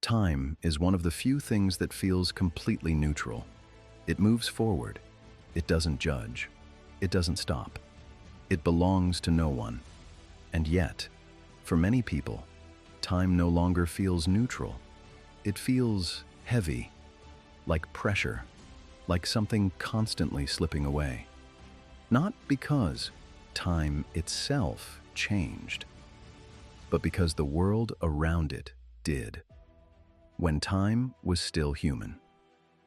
Time is one of the few things that feels completely neutral. It moves forward. It doesn't judge. It doesn't stop. It belongs to no one. And yet, for many people, time no longer feels neutral. It feels heavy, like pressure, like something constantly slipping away. Not because time itself changed, but because the world around it did. When time was still human.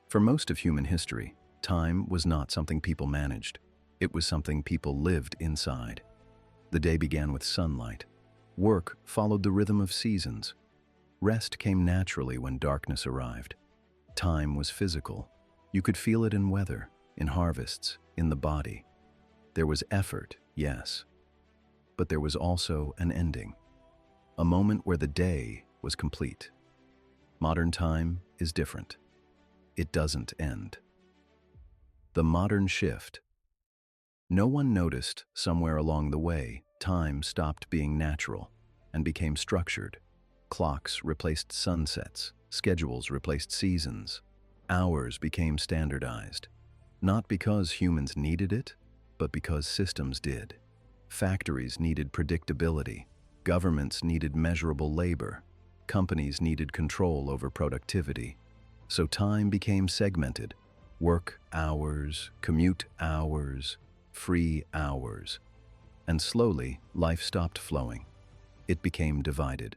For most of human history, time was not something people managed. It was something people lived inside. The day began with sunlight. Work followed the rhythm of seasons. Rest came naturally when darkness arrived. Time was physical. You could feel it in weather, in harvests, in the body. There was effort, yes, but there was also an ending, a moment where the day was complete. Modern time is different. It doesn't end. The modern shift. No one noticed somewhere along the way, time stopped being natural and became structured. Clocks replaced sunsets, schedules replaced seasons, hours became standardized. Not because humans needed it, but because systems did. Factories needed predictability. Governments needed measurable labor. Companies needed control over productivity. So time became segmented. Work hours, commute hours, free hours. And slowly, life stopped flowing. It became divided.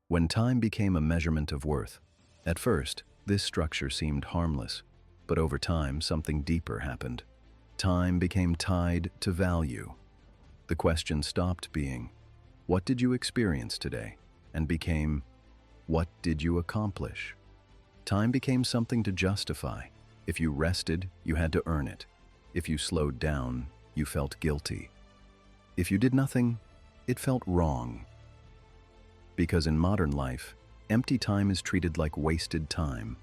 When time became a measurement of worth, at first, this structure seemed harmless, but over time, something deeper happened. Time became tied to value. The question stopped being, "What did you experience today?" and became, "What did you accomplish?" Time became something to justify. If you rested, you had to earn it. If you slowed down, you felt guilty. If you did nothing, it felt wrong. Because in modern life, empty time is treated like wasted time,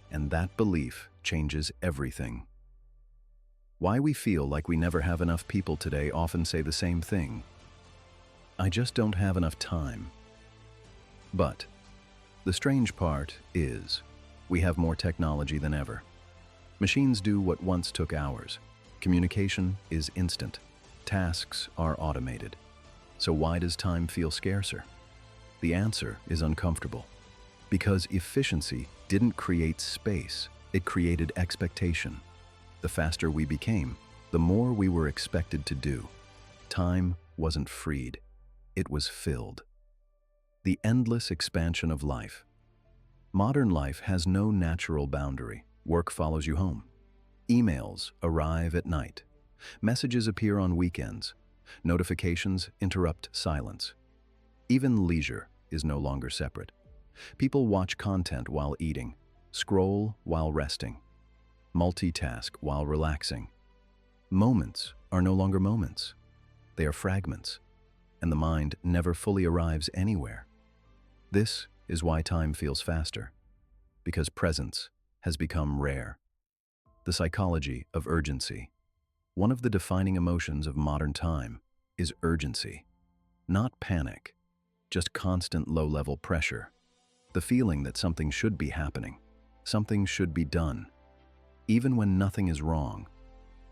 and that belief changes everything. Why we feel like we never have enough people today often say the same thing. I just don't have enough time. But the strange part is, we have more technology than ever. Machines do what once took hours. Communication is instant. Tasks are automated. So why does time feel scarcer? The answer is uncomfortable. Because efficiency didn't create space, it created expectation. The faster we became, the more we were expected to do. Time wasn't freed. It was filled. The endless expansion of life. Modern life has no natural boundary. Work follows you home. Emails arrive at night. Messages appear on weekends. Notifications interrupt silence. Even leisure is no longer separate. People watch content while eating, scroll while resting, multitask while relaxing. Moments are no longer moments. They are fragments, and the mind never fully arrives anywhere. This is why time feels faster, because presence has become rare. The psychology of urgency. One of the defining emotions of modern time is urgency. Not panic, just constant low-level pressure. The feeling that something should be happening, something should be done. Even when nothing is wrong,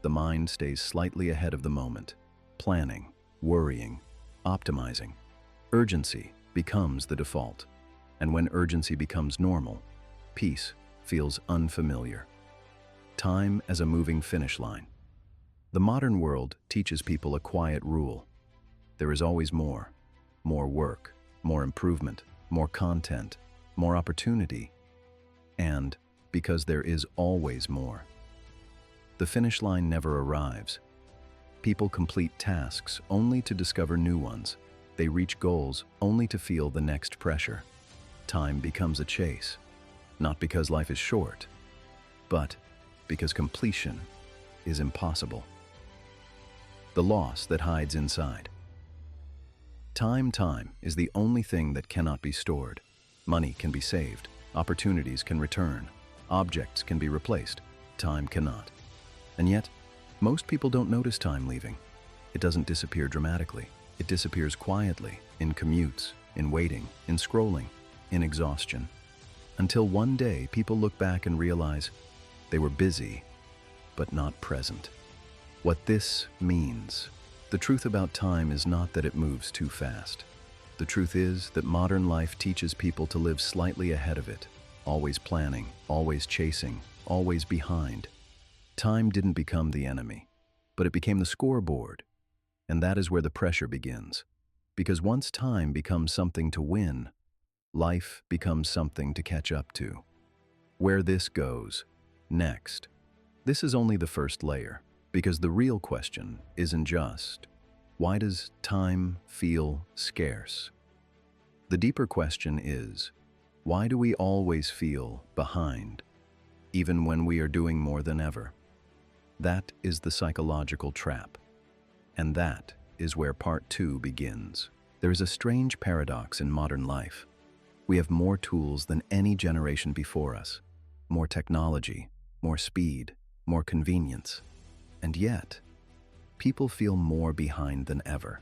the mind stays slightly ahead of the moment, planning, worrying, optimizing. Urgency becomes the default. And when urgency becomes normal, peace feels unfamiliar. Time as a moving finish line. The modern world teaches people a quiet rule. There is always more. More work, more improvement, more content, more opportunity. And because there is always more, the finish line never arrives. People complete tasks only to discover new ones. They reach goals only to feel the next pressure. Time becomes a chase, not because life is short, but because completion is impossible. The loss that hides inside. Time is the only thing that cannot be stored. Money can be saved, opportunities can return, objects can be replaced, time cannot. And yet, most people don't notice time leaving. It doesn't disappear dramatically. It disappears quietly, in commutes, in waiting, in scrolling, in exhaustion. Until one day, people look back and realize they were busy, but not present. What this means, the truth about time is not that it moves too fast. The truth is that modern life teaches people to live slightly ahead of it, always planning, always chasing, always behind. Time didn't become the enemy, but it became the scoreboard. And that is where the pressure begins. Because once time becomes something to win, life becomes something to catch up to. Where this goes next. This is only the first layer, because the real question isn't just, why does time feel scarce? The deeper question is, why do we always feel behind, even when we are doing more than ever? That is the psychological trap. And that is where part 2 begins. There is a strange paradox in modern life. We have more tools than any generation before us, more technology, more speed, more convenience. And yet, people feel more behind than ever.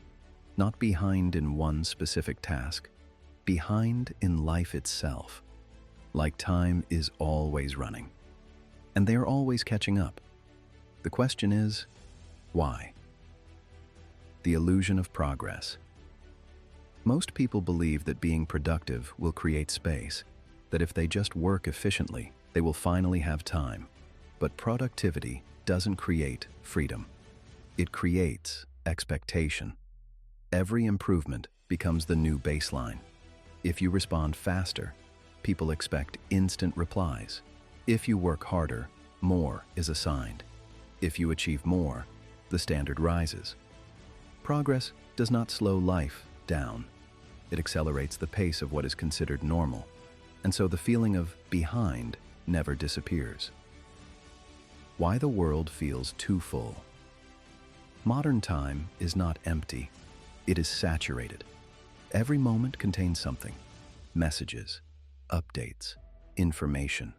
Not behind in one specific task, behind in life itself. Like time is always running. And they are always catching up. The question is, why? The illusion of progress. Most people believe that being productive will create space, that if they just work efficiently, they will finally have time. But productivity doesn't create freedom. It creates expectation. Every improvement becomes the new baseline. If you respond faster, people expect instant replies. If you work harder, more is assigned. If you achieve more, the standard rises. Progress does not slow life down. It accelerates the pace of what is considered normal, and so the feeling of behind never disappears. Why the world feels too full. Modern time is not empty. It is saturated. Every moment contains something. Messages, updates, information,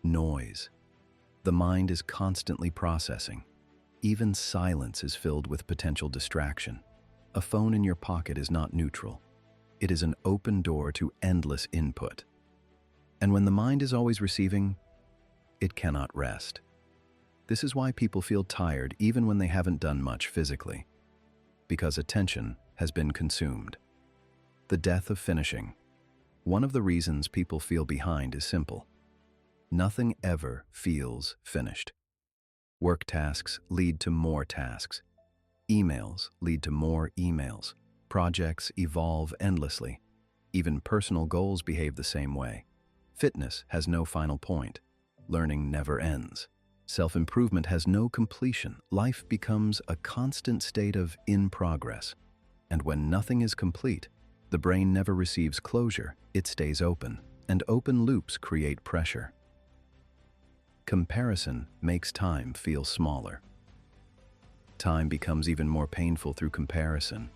noise. The mind is constantly processing. Even silence is filled with potential distraction. A phone in your pocket is not neutral. It is an open door to endless input. And when the mind is always receiving, it cannot rest. This is why people feel tired even when they haven't done much physically. Because attention has been consumed. The death of finishing. One of the reasons people feel behind is simple. Nothing ever feels finished. Work tasks lead to more tasks. Emails lead to more emails. Projects evolve endlessly. Even personal goals behave the same way. Fitness has no final point. Learning never ends. Self-improvement has no completion. Life becomes a constant state of in progress. And when nothing is complete, the brain never receives closure. It stays open, and open loops create pressure. Comparison makes time feel smaller. Time becomes even more painful through comparison.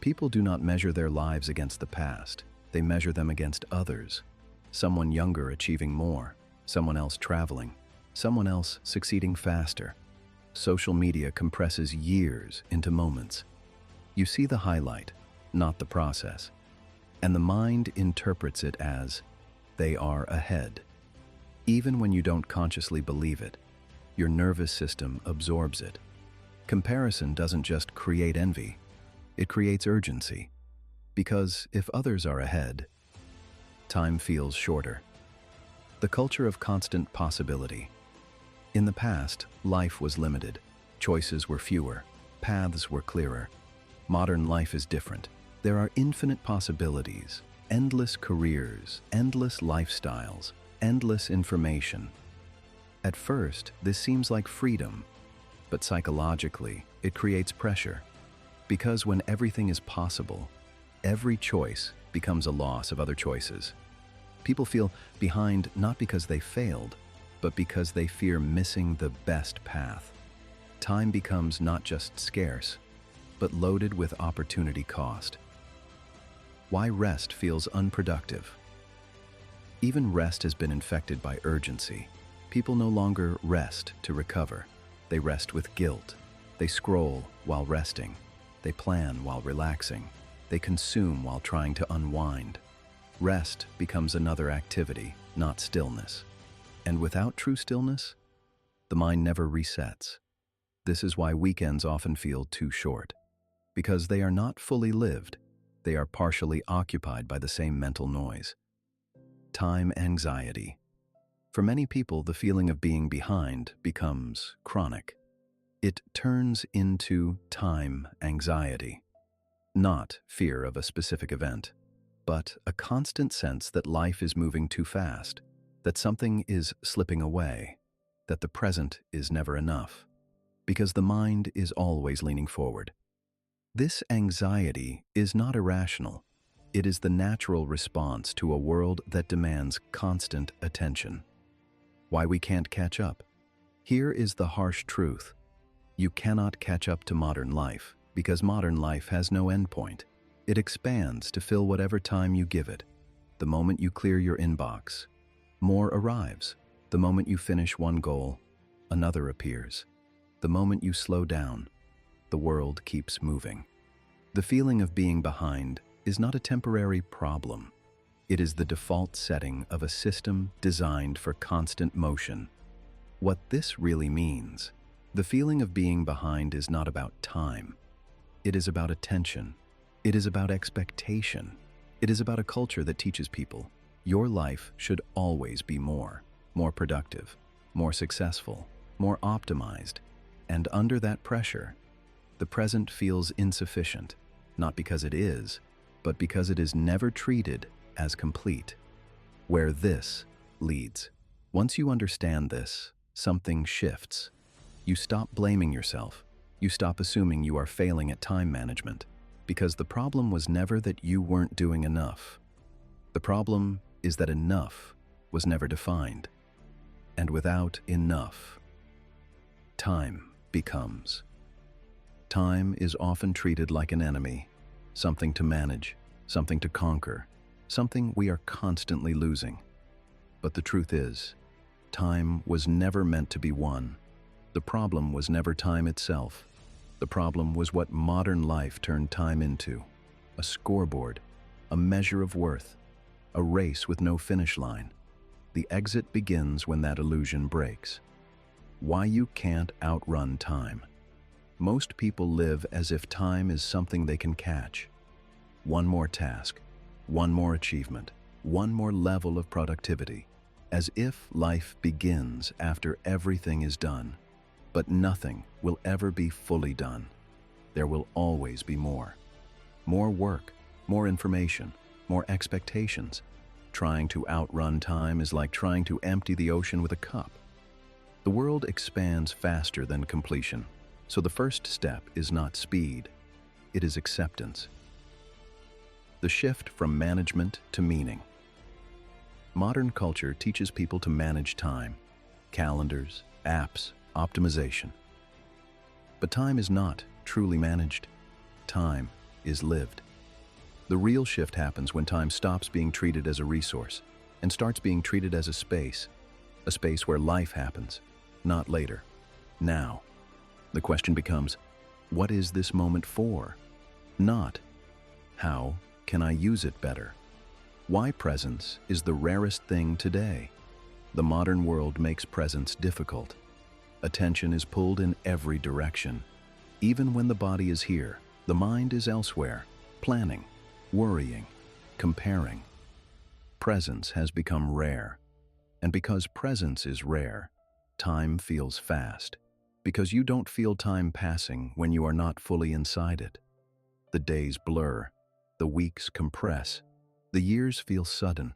People do not measure their lives against the past. They measure them against others. Someone younger achieving more, someone else traveling, someone else succeeding faster. Social media compresses years into moments. You see the highlight, not the process. And the mind interprets it as, they are ahead. Even when you don't consciously believe it, your nervous system absorbs it. Comparison doesn't just create envy, it creates urgency. Because if others are ahead, time feels shorter. The culture of constant possibility. In the past, life was limited. Choices were fewer. Paths were clearer. Modern life is different. There are infinite possibilities, endless careers, endless lifestyles, endless information. At first, this seems like freedom, but psychologically, it creates pressure. Because when everything is possible, every choice becomes a loss of other choices. People feel behind not because they failed, but because they fear missing the best path. Time becomes not just scarce, but loaded with opportunity cost. Why rest feels unproductive. Even rest has been infected by urgency. People no longer rest to recover. They rest with guilt. They scroll while resting. They plan while relaxing. They consume while trying to unwind. Rest becomes another activity, not stillness. And without true stillness, the mind never resets. This is why weekends often feel too short, because they are not fully lived. They are partially occupied by the same mental noise. Time anxiety. For many people, the feeling of being behind becomes chronic. It turns into time anxiety, not fear of a specific event, but a constant sense that life is moving too fast, that something is slipping away, that the present is never enough, because the mind is always leaning forward. This anxiety is not irrational. It is the natural response to a world that demands constant attention. Why we can't catch up? Here is the harsh truth. You cannot catch up to modern life, because modern life has no endpoint. It expands to fill whatever time you give it. The moment you clear your inbox, more arrives. The moment you finish one goal, another appears. The moment you slow down, the world keeps moving. The feeling of being behind is not a temporary problem. It is the default setting of a system designed for constant motion. What this really means, the feeling of being behind is not about time. It is about attention. It is about expectation. It is about a culture that teaches people, your life should always be more productive, more successful, more optimized. And under that pressure, the present feels insufficient, not because it is, but because it is never treated as complete. Where this leads. Once you understand this, something shifts. You stop blaming yourself. You stop assuming you are failing at time management, because the problem was never that you weren't doing enough. The problem is that enough was never defined. And without enough, time becomes. Time is often treated like an enemy, something to manage, something to conquer, something we are constantly losing. But the truth is, time was never meant to be won. The problem was never time itself. The problem was what modern life turned time into: a scoreboard, a measure of worth, a race with no finish line. The exit begins when that illusion breaks. Why you can't outrun time. Most people live as if time is something they can catch. One more task, one more achievement, one more level of productivity, as if life begins after everything is done. But nothing will ever be fully done. There will always be more. More work, more information, more expectations. Trying to outrun time is like trying to empty the ocean with a cup. The world expands faster than completion, so the first step is not speed, it is acceptance. The shift from management to meaning. Modern culture teaches people to manage time, calendars, apps, optimization. But time is not truly managed. Time is lived. The real shift happens when time stops being treated as a resource and starts being treated as a space where life happens, not later, now. The question becomes, what is this moment for? Not, how can I use it better? Why presence is the rarest thing today? The modern world makes presence difficult. Attention is pulled in every direction. Even when the body is here, the mind is elsewhere, planning, worrying, comparing. Presence has become rare. And because presence is rare, time feels fast. Because you don't feel time passing when you are not fully inside it. The days blur, the weeks compress, the years feel sudden.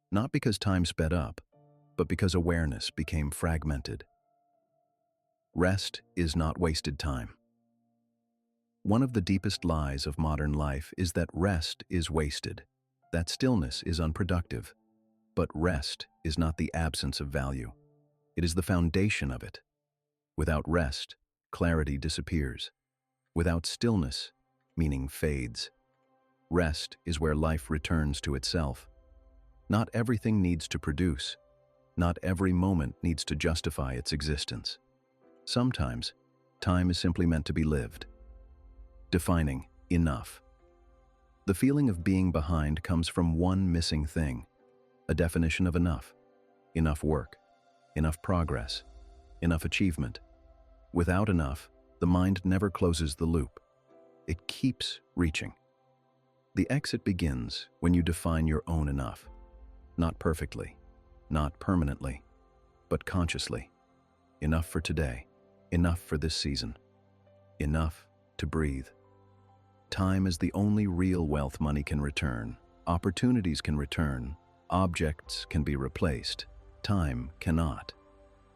Not because time sped up, but because awareness became fragmented. Rest is not wasted time. One of the deepest lies of modern life is that rest is wasted, that stillness is unproductive. But rest is not the absence of value. It is the foundation of it. Without rest, clarity disappears. Without stillness, meaning fades. Rest is where life returns to itself. Not everything needs to produce. Not every moment needs to justify its existence. Sometimes, time is simply meant to be lived. Defining enough. The feeling of being behind comes from one missing thing: a definition of enough. Enough work, enough progress, enough achievement. Without enough, the mind never closes the loop. It keeps reaching. The exit begins when you define your own enough. Not perfectly, not permanently, but consciously. Enough for today, enough for this season, enough to breathe. Time is the only real wealth money can return. Opportunities can return. Objects can be replaced. Time cannot.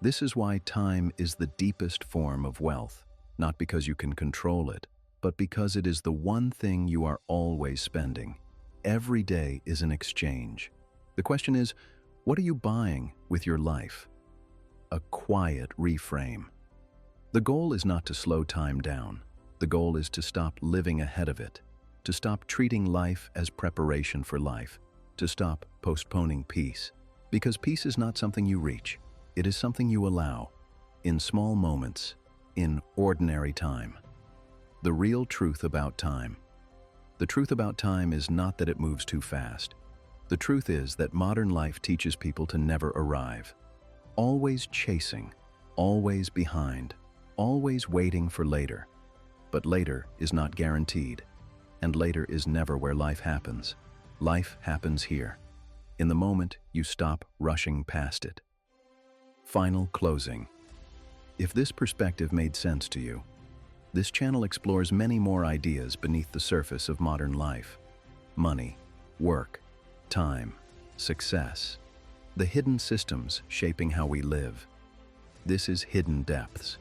This is why time is the deepest form of wealth, not because you can control it, but because it is the one thing you are always spending. Every day is an exchange. The question is, what are you buying with your life? A quiet reframe. The goal is not to slow time down. The goal is to stop living ahead of it, to stop treating life as preparation for life, to stop postponing peace. Because peace is not something you reach. It is something you allow, in small moments, in ordinary time. The real truth about time. The truth about time is not that it moves too fast. The truth is that modern life teaches people to never arrive. Always chasing, always behind, always waiting for later. But later is not guaranteed, and later is never where life happens. Life happens here, in the moment you stop rushing past it. Final closing. If this perspective made sense to you, this channel explores many more ideas beneath the surface of modern life. Money, work, time, success, the hidden systems shaping how we live. This is Hidden Depths.